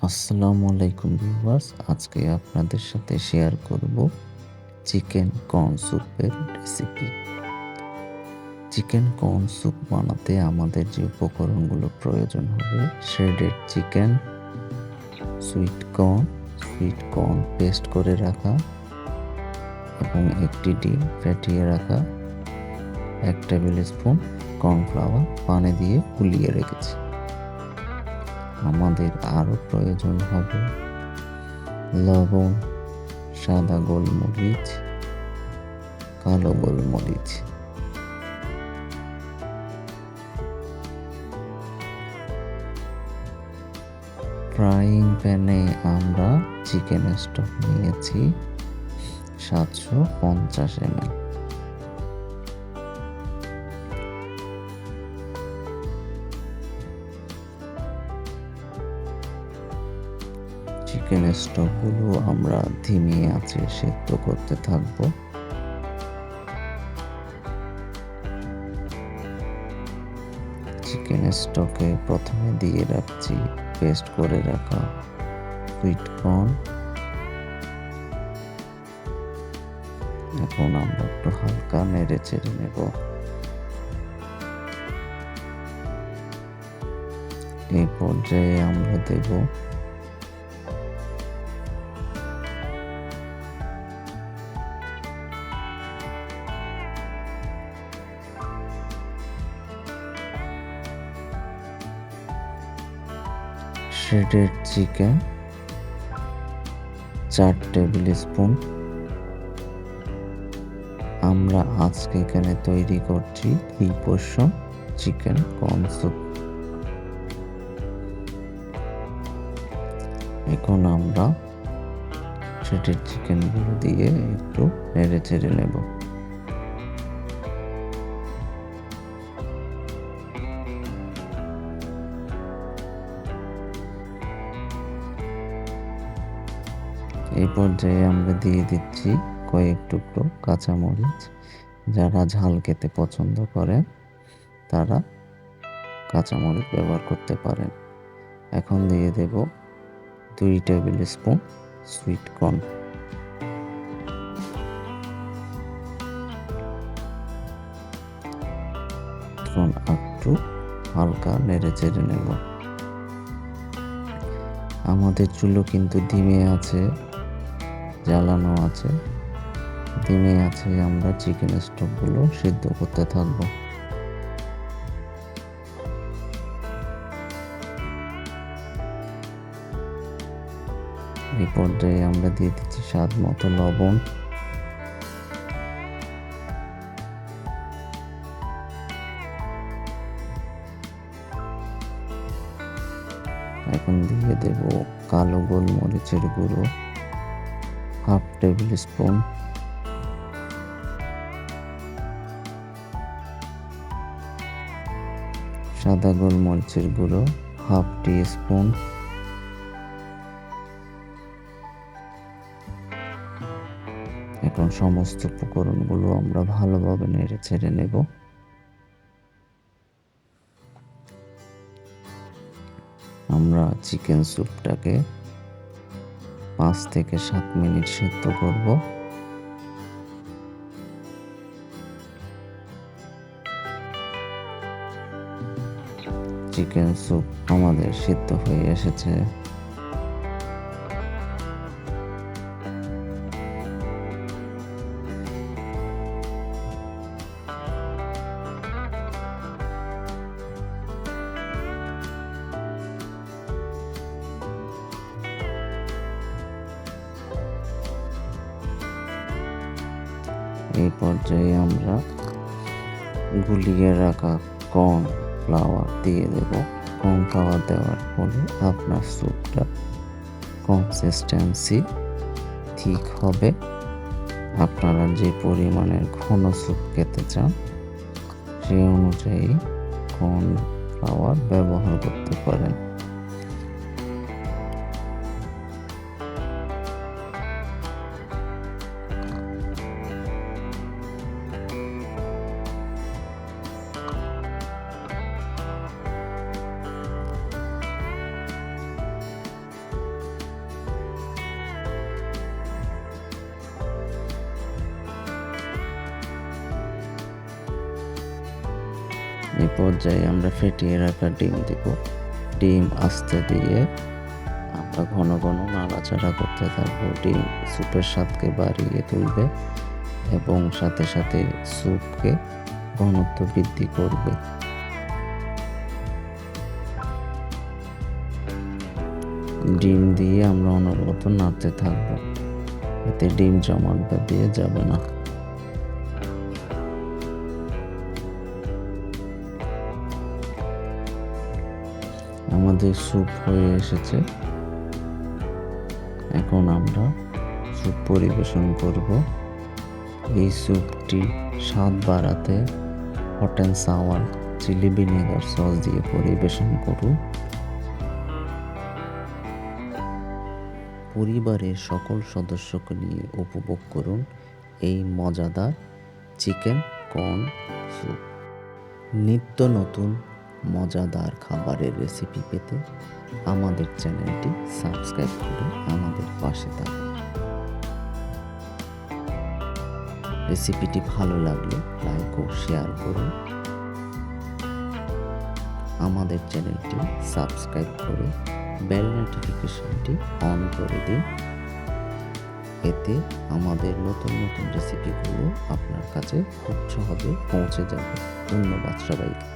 আসসালামু আলাইকুম ভিউয়ার্স, আজকে আপনাদের সাথে শেয়ার করব চিকেন কর্ন স্যুপের রেসিপি। চিকেন কর্ন স্যুপ বানাতে আমাদের যে উপকরণগুলো প্রয়োজন হবে: shredded chicken, sweet corn paste করে রাখা এবং একটি ডিম ফেটিয়ে রাখা, 1 টেবিল স্পুন কর্নফ্লাওয়ার পানি দিয়ে গুলিয়ে রেখেছি। আমাদের আরও প্রয়োজন হবে লবণ, সাদা গোলমরিচ, কালো গোলমরিচ। ফ্রাইং প্যানে আমরা চিকেন স্টক নিয়েছি 750 ml। চিকেন স্টকগুলো আমরা ধিমে আঁচে সেদ্ধ করতে থাকব। চিকেন স্টকে প্রথমে দিয়ে রাখছি পেস্ট করে রাখা সুইট কর্ন। এখন আমরা একটু হালকা নেড়ে চেড়ে নেব। এই পর্যায়ে আমরা দেব শ্রেডেড চিকেন 4 টেবিল স্পুন। আমরা আজকে এখানে তৈরি করছি এই পোর্শন চিকেন কর্ন স্যুপ। এখন আমরা শ্রেডেড চিকেনগুলো দিয়ে একটু নেড়ে চেড়ে নেব। এই পর্যায়ে আমরা দিয়ে দিচ্ছি কয়েক টুকরো কাঁচামরিচ। যারা ঝাল খেতে পছন্দ করেন তারা কাঁচামরিচ ব্যবহার করতে পারেন। এখন দিয়ে দেব 2 টেবিল স্পুন সুইট কর্ন। এখন একটু হালকা নেড়ে চেড়ে নেব। আমাদের চুলো কিন্তু ধিমে আছে, জ্বালানো আছে। ধিমে আছে আমরা চিকেন স্টকগুলো সিদ্ধ করতে থাকব। এই পর্যায়ে আমরা দিয়ে দিচ্ছি স্বাদ মতো লবণ। এখন দিয়ে দেব কালো গোলমরিচের গুঁড়ো 1/2 টেবিল স্পুন। সাদা গোলমরিচের গুঁড়ো 1/2 টিস্পুন। এখন সমস্ত উপকরণগুলো আমরা ভালোভাবে নেড়ে ছেড়ে নেব। আমরা চিকেন স্যুপটাকে 5 থেকে 7 মিনিট সেদ্ধ করব। চিকেন স্যুপ আমাদের সিদ্ধ হয়ে এসেছে। এই পর্যায়ে আমরা গুলিয়ে রাখা কর্ন ফ্লাওয়ার দিয়ে দেব। কর্ন ফ্লাওয়ার দেওয়ার ফলে আপনার স্যুপটা কনসিস্টেন্সি ঠিক হবে। আপনারা যে পরিমাণের ঘন স্যুপ খেতে চান সেই অনুযায়ী কর্ন ফ্লাওয়ার ব্যবহার করতে পারেন। এই পর্যায়ে আমরা ফেটিয়ে রাখা ডিম দেব। ডিম আস্তে দিয়ে আমরা ঘন ঘন নাড়াচাড়া করতে থাকবো। ডিম স্যুপের স্বাদকে বাড়িয়ে তুলবে এবং সাথে সাথে স্যুপকে ঘনত্ব বৃদ্ধি করবে। ডিম দিয়ে আমরা অনবরত নাড়তে থাকবো, এতে ডিম জমাটটা দিয়ে যাবে না। আমাদের স্যুপ হয়ে এসেছে, এখন আমরা স্যুপ পরিবেশন করব। এই স্যুপটি স্বাদ বাড়াতে hot and sour chilli vinegar sauce দিয়ে পরিবেশন করুন। পরিবারের সকল সদস্যকে নিয়ে উপভোগ করুন এই মজাদার চিকেন কর্ন স্যুপ। নিত্য নতুন মজাদার খাবারের রেসিপি পেতে আমাদের চ্যানেলটি সাবস্ক্রাইব করে আমাদের পাশে থাকুন। রেসিপিটি ভালো লাগলে লাইক ও শেয়ার করুন। আমাদের চ্যানেলটি সাবস্ক্রাইব করে বেল নোটিফিকেশনটি অন করে দিন, এতে আমাদের নতুন নতুন রেসিপিগুলো আপনার কাছে খুব সহজে পৌঁছে যাবে। ধন্যবাদ সবাইকে।